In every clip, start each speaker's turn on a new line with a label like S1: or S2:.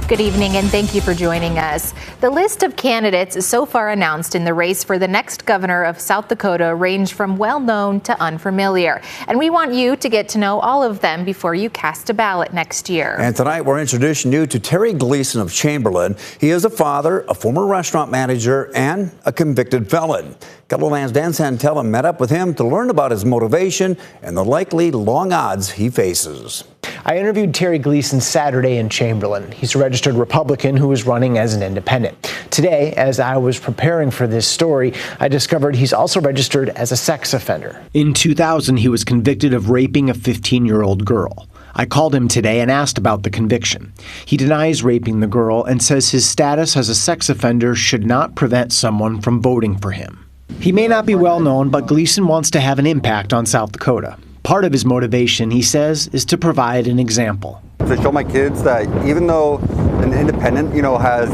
S1: Good evening and thank you for joining us. The list of candidates so far announced in the race for the next governor of South Dakota range from well-known to unfamiliar. And we want you to get to know all of them before you cast a ballot next year.
S2: And tonight we're introducing you to Terry Gleason of Chamberlain. He is a father, a former restaurant manager, and a convicted felon. Chamberlain's Dan Santella met up with him to learn about his motivation and the likely long odds he faces.
S3: I interviewed Terry Gleason Saturday in Chamberlain. He's a registered Republican who is running as an independent. Today, as I was preparing for this story, I discovered he's also registered as a sex offender. In 2000, he was convicted of raping a 15-year-old girl. I called him today and asked about the conviction. He denies raping the girl and says his status as a sex offender should not prevent someone from voting for him. He may not be well known, but Gleason wants to have an impact on South Dakota. Part of his motivation, he says, is to provide an example.
S4: To show my kids that even though an independent, has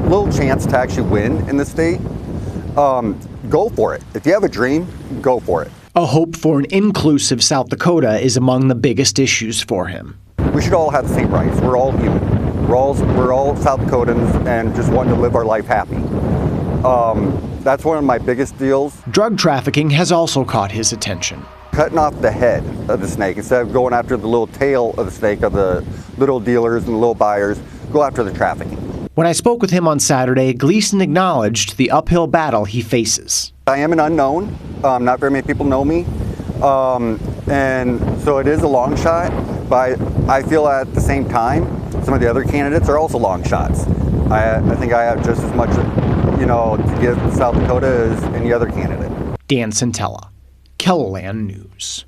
S4: little chance to actually win in the state, go for it. If you have a dream, go for it.
S3: A hope for an inclusive South Dakota is among the biggest issues for him.
S4: We should all have the same rights. We're all human. We're all South Dakotans and just want to live our life happy. That's one of my biggest deals.
S3: Drug trafficking has also caught his attention.
S4: Cutting off the head of the snake instead of going after the little tail of the snake of the little dealers and the little buyers, go after the trafficking.
S3: When I spoke with him on Saturday, Gleason acknowledged the uphill battle he faces.
S4: I am an unknown. Not very many people know me. And so it is a long shot, but I feel at the same time, some of the other candidates are also long shots. I think I have just as much, to give South Dakota as any other candidate.
S3: Dan Santella, Chamberlain News.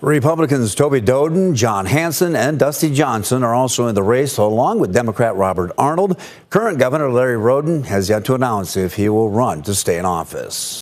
S2: Republicans Toby Doden, John Hanson, and Dusty Johnson are also in the race, along with Democrat Robert Arnold. Current Governor Larry Roden has yet to announce if he will run to stay in office.